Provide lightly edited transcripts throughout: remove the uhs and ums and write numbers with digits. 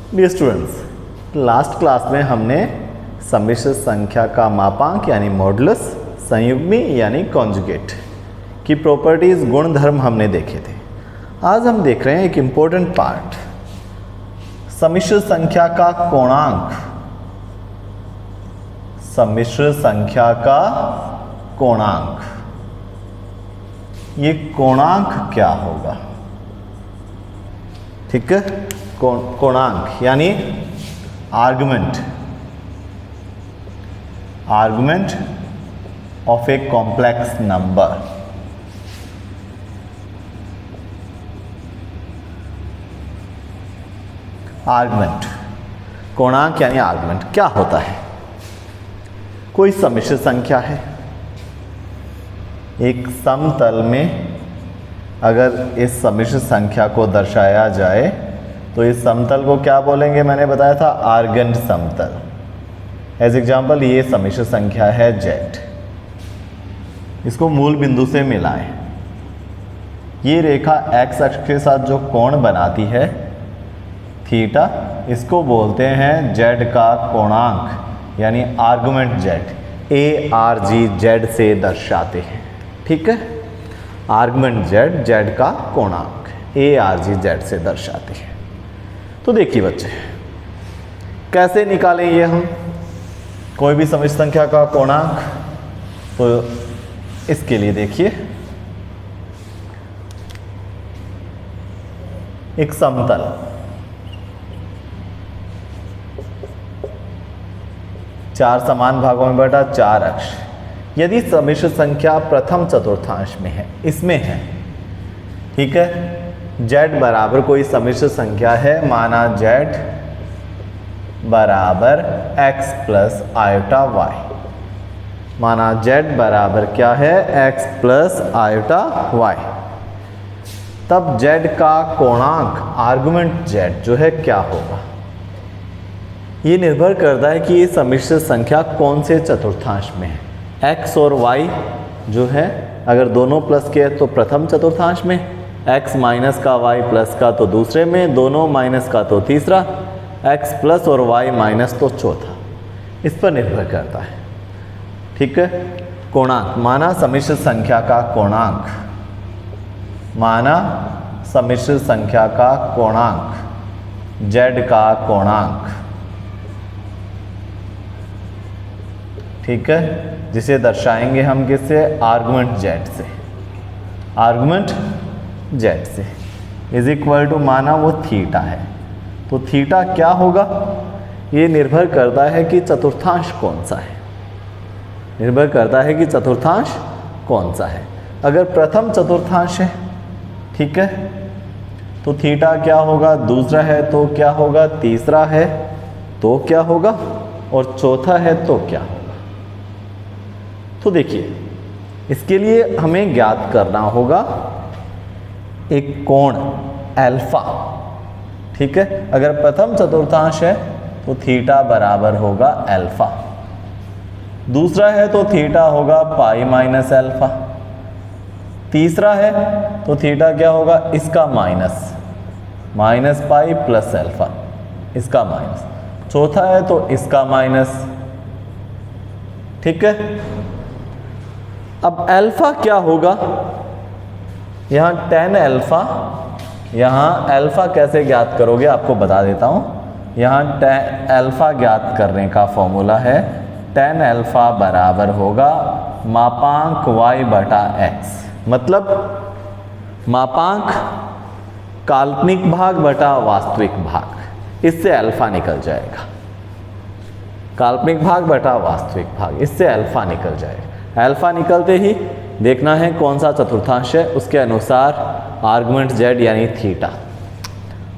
Dear students, last class में हमने सम्मिश्र संख्या का मापांक यानी मॉडुलस, संयुग्मी यानी कॉन्जुगेट की प्रॉपर्टीज, गुण धर्म हमने देखे थे। आज हम देख रहे हैं एक इंपॉर्टेंट पार्ट, सम्मिश्र संख्या का कोणांक। सम्मिश्र संख्या का कोणांक, ये कोणांक क्या होगा? ठीक है, कोणांक यानी argument of a complex number. Argument, कोणांक यानी आर्गुमेंट क्या होता है? कोई सम्मिश्र संख्या है, एक समतल में अगर इस सम्मिश्र संख्या को दर्शाया जाए तो इस समतल को क्या बोलेंगे? मैंने बताया था आर्गेंट समतल। एज एग्जाम्पल, ये सम्मिश्र संख्या है z, इसको मूल बिंदु से मिलाएं। ये रेखा x अक्ष के साथ जो कोण बनाती है थीटा, इसको बोलते हैं z का कोणांक यानी आर्गुमेंट z। ARG z से दर्शाते हैं। ठीक है, आर्गुमेंट z का कोणांक ARG z से दर्शाते हैं। तो देखिए बच्चे, कैसे निकालें ये हम कोई भी सम्मिश्र संख्या का कोणांक? तो इसके लिए देखिए, एक समतल, चार समान भागों में बटा चार अक्ष। यदि सम्मिश्र संख्या प्रथम चतुर्थांश में है, इसमें है, ठीक है, z बराबर कोई सम्मिश्र संख्या है, माना z बराबर x प्लस आयोटा y। माना z बराबर क्या है? x plus iota y। तब z का कोणांक आर्गुमेंट z जो है क्या होगा? ये निर्भर करता है कि ये सम्मिश्र संख्या कौन से चतुर्थांश में है। x और y जो है, अगर दोनों प्लस के तो प्रथम चतुर्थांश में, x माइनस का y प्लस का तो दूसरे में, दोनों माइनस का तो तीसरा, x प्लस और y माइनस तो चौथा। इस पर निर्भर करता है। ठीक है, कोणांक माना सम्मिश्र संख्या का कोणांक, माना सम्मिश्र संख्या का कोणांक, z का कोणांक। ठीक है, जिसे दर्शाएंगे हम किससे? आर्गुमेंट z से। आर्गुमेंट z से इज इक्वल टू, माना वो थीटा है, तो थीटा क्या होगा? ये निर्भर करता है कि चतुर्थांश कौन सा है। निर्भर करता है कि चतुर्थांश कौन सा है। अगर प्रथम चतुर्थांश है, ठीक है, तो थीटा क्या होगा? दूसरा है तो क्या होगा? तीसरा है तो क्या होगा? और चौथा है तो क्या होगा? तो देखिए, इसके लिए हमें ज्ञात करना होगा एक कोण अल्फा। ठीक है, अगर प्रथम चतुर्थांश है तो थीटा बराबर होगा अल्फा, दूसरा है तो थीटा होगा पाई माइनस अल्फा, तीसरा है तो थीटा क्या होगा? इसका minus, minus pi plus alpha, इसका माइनस, चौथा है तो इसका माइनस। ठीक है, अब अल्फा क्या होगा? यहाँ tan अल्फा, यहाँ अल्फा कैसे ज्ञात करोगे आपको बता देता हूँ। यहाँ अल्फा ज्ञात करने का फॉर्मूला है, tan अल्फा बराबर होगा मापांक y बटा x। मतलब मापांक काल्पनिक भाग बटा वास्तविक भाग, इससे अल्फा निकल जाएगा। काल्पनिक भाग बटा वास्तविक भाग, इससे अल्फा निकल जाएगा। अल्फा निकलते ही देखना है कौन सा चतुर्थांश है, उसके अनुसार आर्गुमेंट z यानी थीटा,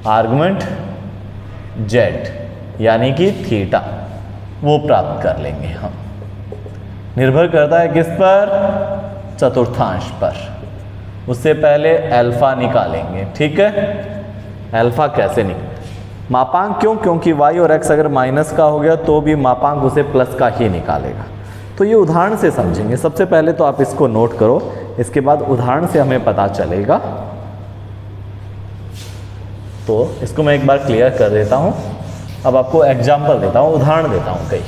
आर्गुमेंट z यानी कि थीटा, वो प्राप्त कर लेंगे हम। निर्भर करता है किस पर? चतुर्थांश पर। उससे पहले अल्फा निकालेंगे। ठीक है, अल्फा कैसे निकले? मापांक क्यों? क्योंकि y और x अगर माइनस का हो गया तो भी मापांक उसे प्लस का ही निकालेगा। तो ये उदाहरण से समझेंगे। सबसे पहले तो आप इसको नोट करो, इसके बाद उदाहरण से हमें पता चलेगा। तो इसको मैं एक बार क्लियर कर देता हूँ। अब आपको एग्जाम्पल देता हूँ, उदाहरण देता हूँ कई,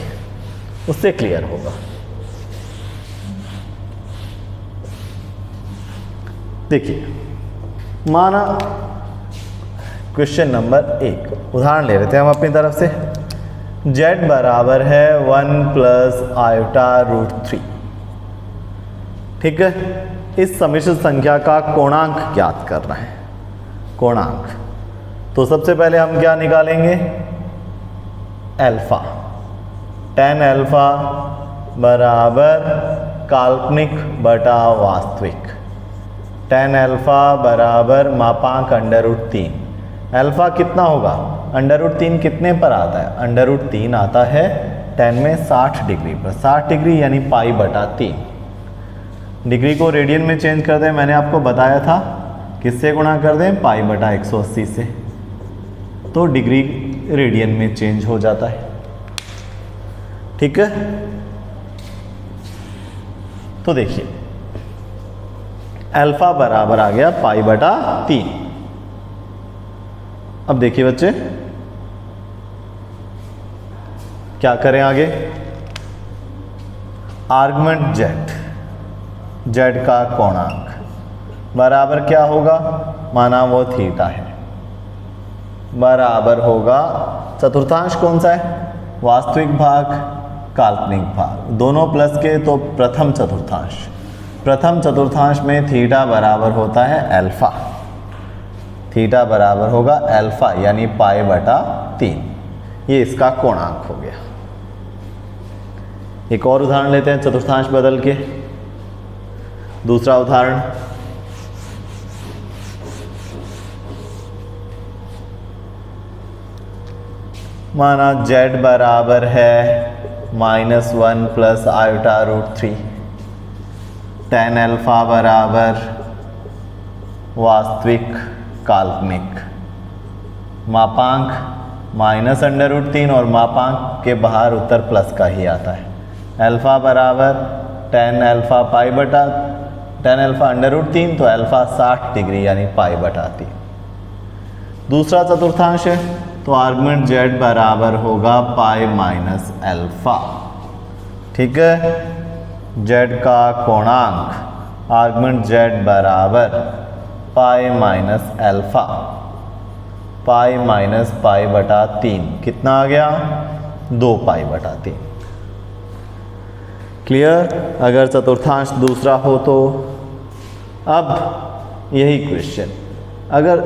उससे क्लियर होगा। देखिए, माना क्वेश्चन नंबर 1, उदाहरण ले लेते हैं हम अपनी तरफ से। z बराबर है 1 प्लस आयोटा रूट 3। ठीक है, इस समिश्र संख्या का कोणांक ज्ञात करना है। कोणांक, तो सबसे पहले हम क्या निकालेंगे, अल्फा। tan अल्फा बराबर काल्पनिक बटा वास्तविक। tan अल्फा बराबर मापांक अंडर रूट 3। अल्फा कितना होगा, अंडर रूट 3 कितने पर आता है, अंडर रूट 3 आता है tan में 60 डिग्री पर। 60 डिग्री यानी पाई बटा 3। डिग्री को रेडियन में चेंज कर दें, मैंने आपको बताया था किससे गुणा कर दें, पाई बटा 180 से, तो डिग्री रेडियन में चेंज हो जाता है। ठीक है, तो देखिए अल्फा बराबर आ गया पाई बटा 3। अब देखिए बच्चे क्या करें आगे, आर्गुमेंट z का कोणांक बराबर क्या होगा, माना वो थीटा है, बराबर होगा, चतुर्थांश कौन सा है, वास्तविक भाग काल्पनिक भाग, दोनों प्लस के तो प्रथम चतुर्थांश। प्रथम चतुर्थांश में थीटा बराबर होता है अल्फा। थीटा बराबर होगा अल्फा यानी पाई बटा 3। ये इसका कोणांक हो गया। एक और उदाहरण लेते हैं चतुर्थांश बदल के। दूसरा उदाहरण, माना z बराबर है -1 plus iota root 3। tan alpha बराबर वास्तविक काल्पनिक, मापांक माइनस अंडर रूट 3 और मापांक के बाहर उत्तर प्लस का ही आता है। अल्फा बराबर tan अल्फा पाई बटा, tan अल्फा अंडर रूट 3 तो अल्फा 60 डिग्री यानी पाई बटा 3। दूसरा चतुर्थांश है तो आर्गुमेंट z बराबर होगा पाई माइनस अल्फा। ठीक है, z का कोणांक आर्गुमेंट z बराबर pi minus alpha, pi minus pi बटा 3, कितना आ गया, 2 पाई बटा 3। क्लियर। अगर चतुर्थांश दूसरा हो तो अब यही क्वेश्चन अगर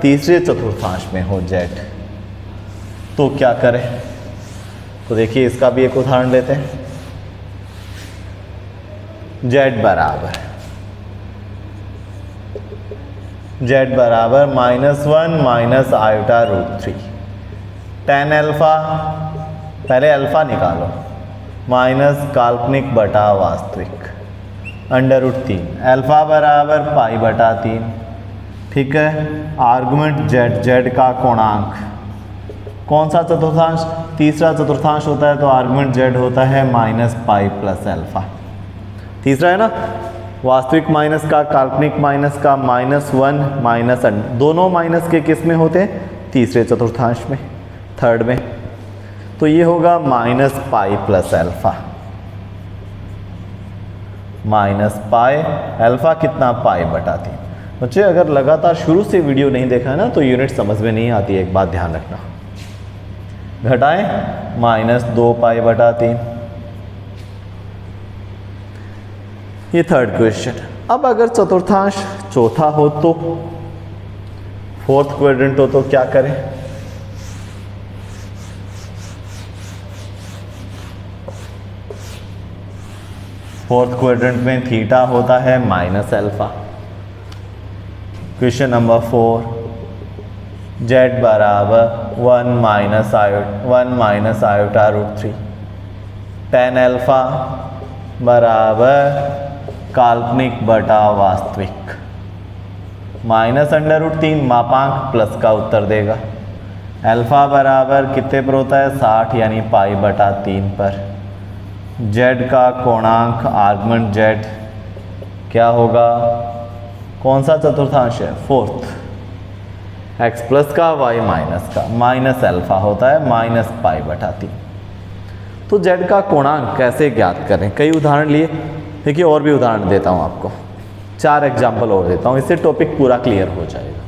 तीसरे चतुर्थांश में हो z तो क्या करें, तो देखिए इसका भी एक उदाहरण लेते हैं। z बराबर -1 minus iota root 3। tan alpha, पहले अल्फा निकालो, माइनस काल्पनिक बटा वास्तविक अंडर रूट 3। अल्फा बराबर पाई बटा 3। ठीक है, आर्गुमेंट z का कोणांक, कौन सा चतुर्थांश, तीसरा चतुर्थांश होता है तो आर्गुमेंट z होता है माइनस पाई प्लस अल्फा। तीसरा है ना, वास्तविक माइनस का, काल्पनिक माइनस का, -1 माइनस, दोनों माइनस के किस में होते हैं, तीसरे चतुर्थांश में, थर्ड में। तो ये होगा minus pi plus alpha, minus pi, alpha कितना, पाई बटा 3। बच्चे अगर लगातार शुरू से वीडियो नहीं देखा है ना तो यूनिट समझ में नहीं आती है, एक बात ध्यान रखना। घटाएं, -2 पाई बटा 3। ये थर्ड क्वेश्चन। अब अगर चतुर्थांश चौथा हो तो, फोर्थ क्वाड्रेंट हो तो क्या करें, फोर्थ क्वाड्रेंट में थीटा होता है minus alpha. Question number 4, z बराबर 1 minus iota root 3। tan alpha बराबर काल्पनिक बटा वास्तविक, माइनस अंडर रूट 3, मापांक प्लस का उत्तर देगा। अल्फा बराबर कितने पर होता है, 60 यानी पाई बटा 3 पर। z का कोणांक आर्गुमेंट z क्या होगा, कौन सा चतुर्थांश है, फोर्थ, x प्लस का y माइनस का, माइनस अल्फा होता है माइनस पाई बटा 3। तो z का कोणांक कैसे ज्ञात करें, कई उदाहरण लिए। देखिए और भी उदाहरण देता हूँ आपको, 4 एग्जाम्पल और देता हूँ, इससे टॉपिक पूरा क्लियर हो जाएगा।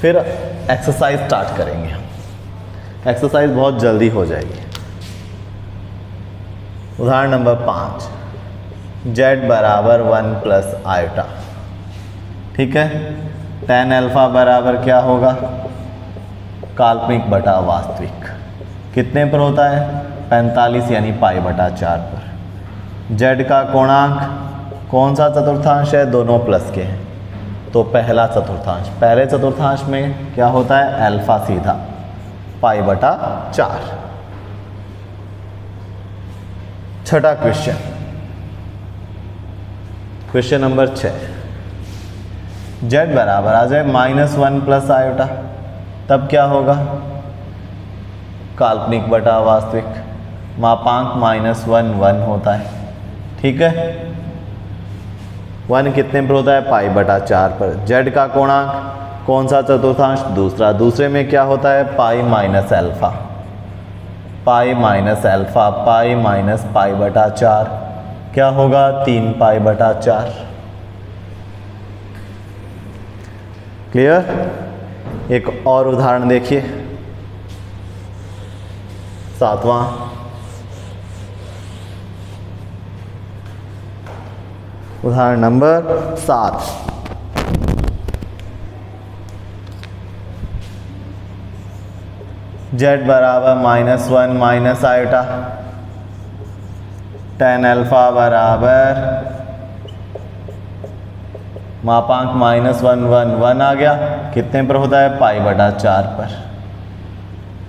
फिर एक्सरसाइज स्टार्ट करेंगे हम, एक्सरसाइज बहुत जल्दी हो जाएगी। उदाहरण नंबर 5, z बराबर 1 प्लस आयोटा। ठीक है, tan अल्फा बराबर क्या होगा, काल्पनिक बटा वास्तविक। कितने पर होता है, 45 यानी पाई बटा 4 पर। z का कोणांक कौन सा चतुर्थांश है, दोनों प्लस के हैं, तो पहला चतुर्थांश। पहले चतुर्थांश में क्या होता है, अल्फा सीधा पाई बटा 4। छठा क्वेश्चन, क्वेश्चन नंबर 6, z बराबर आ जाए -1 प्लस आयोटा, तब क्या होगा, काल्पनिक बटा वास्तविक। मापांक -1 1 होता है। ठीक है, 1 कितने पर होता है, पाई बटा 4 पर। z का कोणांक कौन सा चतुर्थांश, दूसरा। दूसरे में क्या होता है, pi minus alpha, pi minus alpha, pi minus pi बटा 4 क्या होगा, 3 पाई बटा 4। क्लियर। एक और उदाहरण देखिए, 7वां, उदाहरण नंबर 7, z बराबर -1 माइनस आयोटा, tan अल्फा बराबर मापांक -1 1 1 आ गया, कितने पर होता है, पाई बटा 4 पर।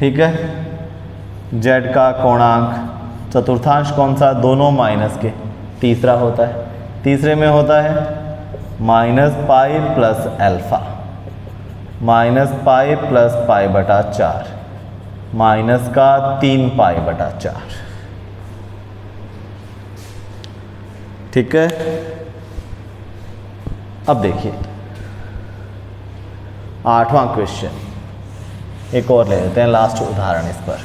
ठीक है, z का कोणांक चतुर्थांश कौन सा, दोनों माइनस के, तीसरा होता है। तीसरे में होता है minus pi plus alpha, minus pi plus pi बटा 4, माइनस का 3 पाई बटा 4। ठीक है, अब देखिए 8वां क्वेश्चन, एक और ले लेते हैं, लास्ट उदाहरण इस पर।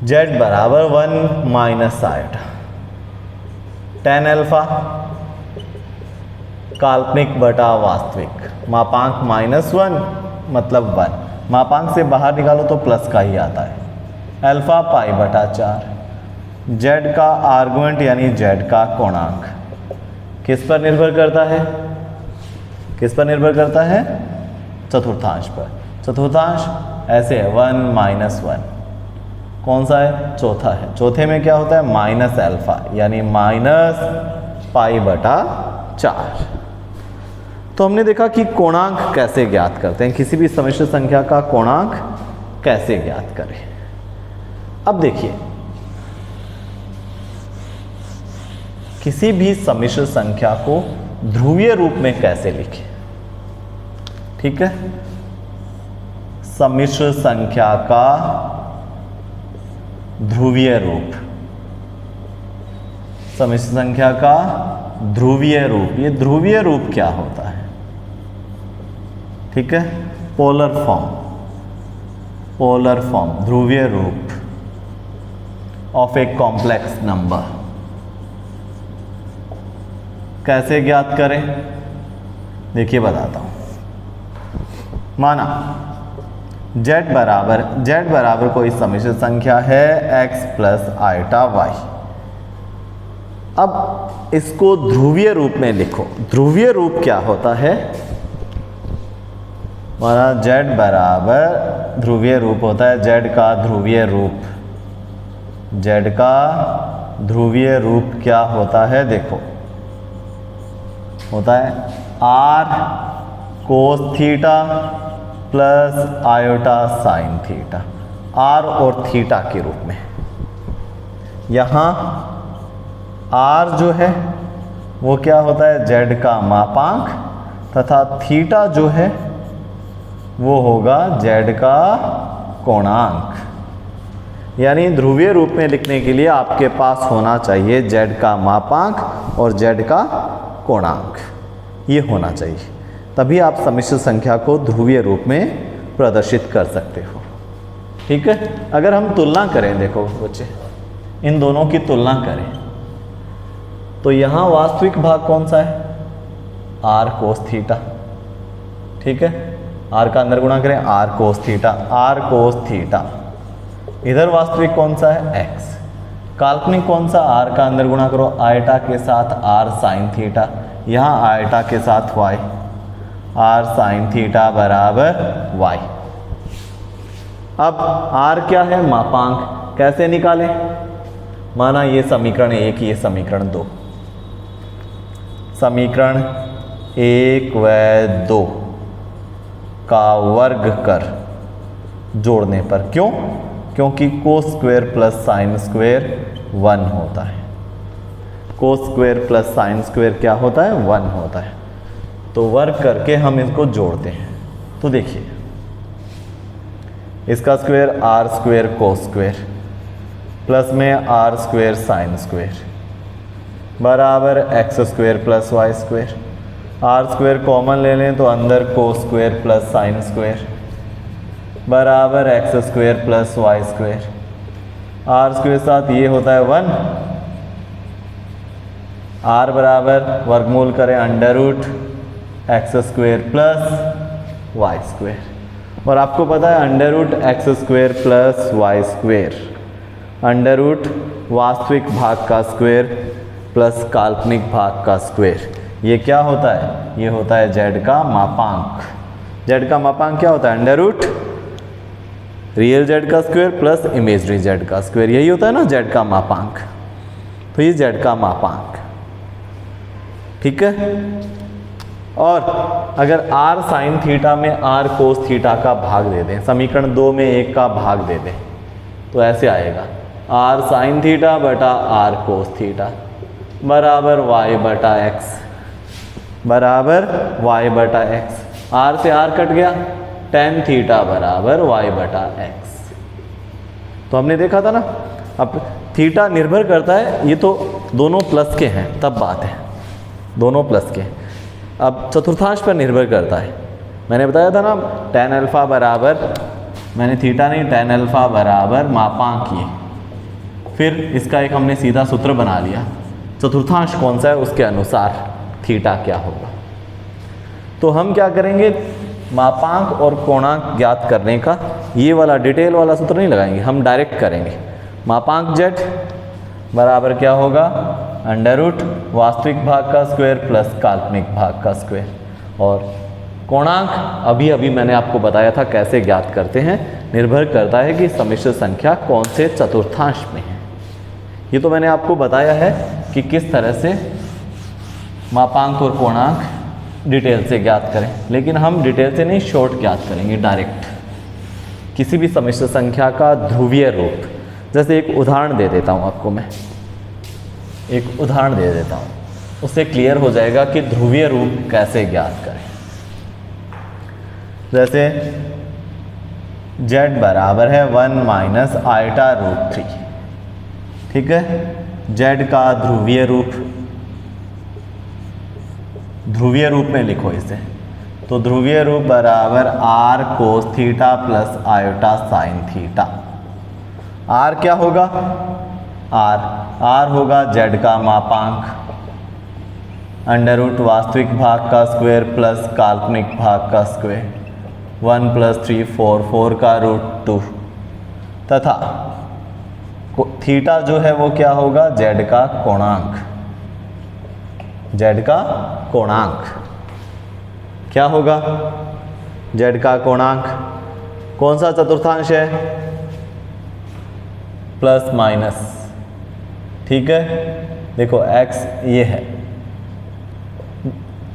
z बराबर 1 माइनस आयोटा, tan अल्फा काल्पनिक बटा वास्तविक, मापांक -1 मतलब 1, मापांक से बाहर निकालो तो प्लस का ही आता है, अल्फा पाई बटा 4। z का आर्गुमेंट यानी z का कोणांक किस पर निर्भर करता है, किस पर निर्भर करता है, चतुर्थांश पर। चतुर्थांश ऐसे है 1 -1, कौन सा है, चौथा है। चौथे में क्या होता है, माइनस अल्फा यानी माइनस पाई बटा 4। तो हमने देखा कि कोणांक कैसे ज्ञात करते हैं, किसी भी सम्मिश्र संख्या का कोणांक कैसे ज्ञात करें। अब देखिए, किसी भी सम्मिश्र संख्या को ध्रुवीय रूप में कैसे लिखें। ठीक है, सम्मिश्र संख्या का ध्रुवीय रूप, सम्मिश्र संख्या का ध्रुवीय रूप, ये ध्रुवीय रूप क्या होता है। ठीक है, पोलर फॉर्म, पोलर फॉर्म ध्रुवीय रूप ऑफ ए कॉम्प्लेक्स नंबर कैसे ज्ञात करें, देखिए बताता हूं। माना z बराबर कोई सम्मिश्र संख्या है x प्लस आयोटा y। अब इसको ध्रुवीय रूप में लिखो। ध्रुवीय रूप क्या होता है, माना z बराबर ध्रुवीय रूप होता है, z का ध्रुवीय रूप, z का ध्रुवीय रूप क्या होता है, देखो होता है r कोस theta plus iota sine theta, r और थीटा के रूप में। यहाँ r जो है वो क्या होता है, z का मापांक, तथा थीटा जो है वो होगा z का कोणांक। यानी ध्रुवीय रूप में लिखने के लिए आपके पास होना चाहिए z का मापांक और z का कोणांक, ये होना चाहिए, तभी आप सम्मिश्र संख्या को ध्रुवीय रूप में प्रदर्शित कर सकते हो। ठीक है, अगर हम तुलना करें, देखो बच्चे, इन दोनों की तुलना करें तो यहाँ वास्तविक भाग कौन सा है, r cos थीटा। ठीक है, r का अंदर गुणा करें r cos theta, r cos theta. इधर वास्तविक कौन सा है, x। काल्पनिक कौन सा, r का अंदर गुणा करो आयटा के साथ r sin थीटा, यहाँ आयटा के साथ y, r sin थीटा बराबर y। अब r क्या है, मापांक, कैसे निकालें, माना ये समीकरण 1, ये समीकरण 2, समीकरण 1 व 2 का वर्ग कर जोड़ने पर, क्यों, क्योंकि कोस स्क्वायर प्लस साइन स्क्वायर 1 होता है, कोस स्क्वायर प्लस साइन स्क्वायर क्या होता है, 1 होता है। तो वर्ग करके हम इसको जोड़ते हैं, तो देखिए इसका square r square cos square plus में r स्क्वायर साइन स्क्वायर बराबर x square plus Y square. r square common ले लें तो अंदर cos square plus sine square बराबर X square plus Y square. r square साथ ये होता है 1, r बराबर वर्गमूल करें under root X square plus Y square. और आपको पता है under root X square plus Y square, under root वास्तविक भाग का स्क्वायर प्लस काल्पनिक भाग का स्क्वायर, ये क्या होता है, ये होता है z का मापांक। z का मापांक क्या होता है, अंडर रूट रियल z का स्क्वायर प्लस इमेजरी z का स्क्वायर, यही होता है ना z का मापांक। तो ये z का मापांक, ठीक है। और अगर r साइन थीटा में r कोस थीटा का भाग दे दें, समीकरण 2 में 1 का भाग दे दें, तो ऐसे आएगा r साइन थीटा बटा r कोस थीटा बराबर y बटा x, बराबर y बटा x। r से r कट गया, tan थीटा बराबर y बटा x। तो हमने देखा था ना, अब थीटा निर्भर करता है, ये तो दोनों प्लस के हैं तब बात है, दोनों प्लस के। अब चतुर्थांश पर निर्भर करता है, मैंने बताया था ना tan अल्फा बराबर, मैंने थीटा नहीं tan अल्फा बराबर मापांक ये, फिर इसका एक हमने सीधा सूत्र बना लिया, चतुर्थांश कौन सा है उसके अनुसार थीटा क्या होगा। तो हम क्या करेंगे, मापांक और कोणांक ज्ञात करने का ये वाला डिटेल वाला सूत्र नहीं लगाएंगे, हम डायरेक्ट करेंगे। मापांक z बराबर क्या होगा, अंडर रूट वास्तविक भाग का स्क्वायर प्लस काल्पनिक भाग का स्क्वायर। और कोणांक अभी अभी मैंने आपको बताया था कैसे ज्ञात करते हैं, निर्भर करता है कि सम्मिश्र संख्या कौन से चतुर्थांश में है। ये तो मैंने आपको बताया है कि किस तरह से मापांक और कोणांक डिटेल से ज्ञात करें, लेकिन हम डिटेल से नहीं, शॉर्ट ज्ञात करेंगे डायरेक्ट किसी भी सम्मिश्र संख्या का ध्रुवीय रूप। जैसे एक उदाहरण दे देता हूँ आपको, मैं एक उदाहरण दे देता हूँ, उससे क्लियर हो जाएगा कि ध्रुवीय रूप कैसे ज्ञात करें। जैसे z बराबर है 1 माइनस आयटा रूट 3, ठीक है। z का ध्रुवीय रूप में लिखो इसे, तो ध्रुवीय रूप बराबर r कोस theta plus iota sine theta. r क्या होगा, r होगा z का मापांक, अंडर रूट वास्तविक भाग का स्क्वायर प्लस काल्पनिक भाग का स्क्वायर, 1 + 3 4 का रूट 2, तथा थीटा जो है वो क्या होगा, z का कोणांक। z का कोणांक क्या होगा, z का कोणांक कौन सा चतुर्थांश है, प्लस माइनस, ठीक है। देखो x ये है,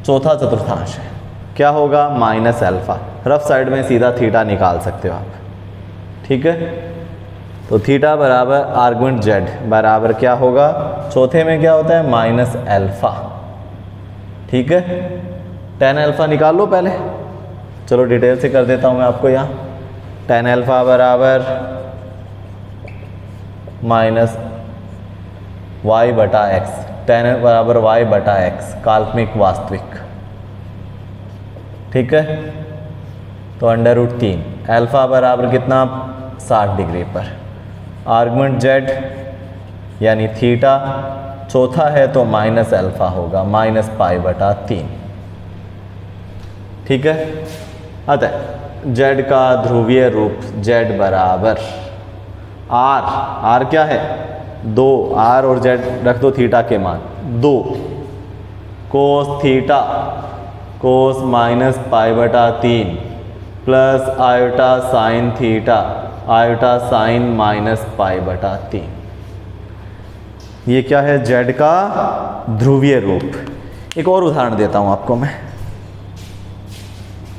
चौथा चतुर्थांश है, क्या होगा, माइनस अल्फा। रफ साइड में सीधा थीटा निकाल सकते हो आप, ठीक है। तो थीटा बराबर आर्गुमेंट z बराबर क्या होगा, चौथे में क्या होता है, माइनस अल्फा, ठीक है। tan अल्फा निकाल लो पहले, चलो डिटेल से कर देता हूँ मैं आपको यहाँ। tan अल्फा बराबर माइनस वाई बटा एक्स, tan बराबर वाई बटा एक्स, काल्पनिक वास्तविक, ठीक है। तो √3, अल्फा बराबर कितना 60 डिग्री पर, आर्गुमेंट जेड यानी थीटा चौथा है तो माइनस अल्फा होगा, माइनस पाई बटा 3, ठीक है। अतः जेड का ध्रुवीय रूप जेड बराबर आर क्या है 2, आर और जेड रख दो थीटा के मान 2 cos theta cos minus pi बटा 3 plus iota sine theta iota sine minus pi बटा 3। ये क्या है जेड का ध्रुवीय रूप। एक और उदाहरण देता हूं आपको मैं,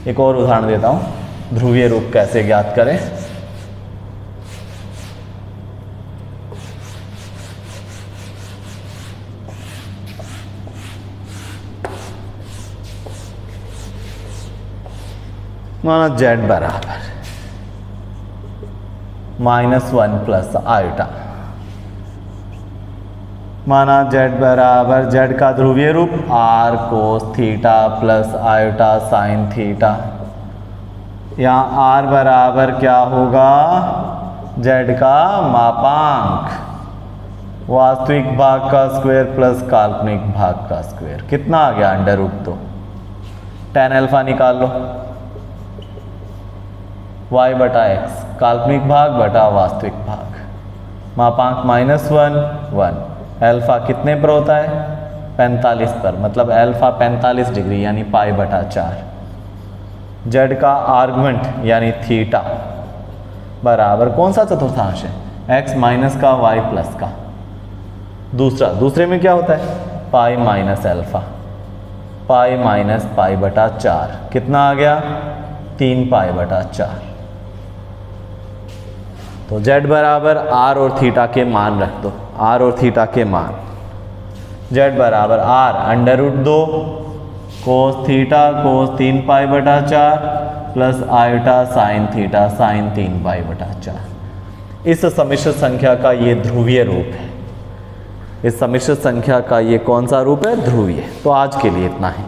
एक और उदाहरण देता हूं ध्रुवीय रूप कैसे ज्ञात करें। माना जेड बराबर -1 प्लस आयोटा, माना जेड बराबर जेड का ध्रुवीय रूप R cos theta plus iota sine theta. यहाँ आर बराबर क्या होगा जेड का मापांक, वास्तविक भाग का स्क्वायर प्लस काल्पनिक भाग का स्क्वायर, कितना आ गया √2। tan अल्फा निकाल लो, y बटा x, काल्पनिक भाग बटा वास्तविक भाग, मापांक -1 1, अल्फा कितने पर होता है 45 पर, मतलब अल्फा 45 डिग्री यानी पाई बटा 4। जेड का आर्गुमेंट यानी थीटा बराबर कौन सा चतुर्थांश है x माइनस का y प्लस का, दूसरे में क्या होता है pi minus alpha, pi minus pi बटा 4, कितना आ गया 3 पाई बटा 4। तो z बराबर r और थीटा के मान रख दो, r और थीटा के मान, z बराबर r √2 कोस थीटा कोस 3 पाई बटा 4 plus iota sine theta sine 3 पाई बटा 4। इस सम्मिश्र संख्या का ये ध्रुवीय रूप है, इस सम्मिश्र संख्या का ये कौन सा रूप है ध्रुवीय। तो आज के लिए इतना है।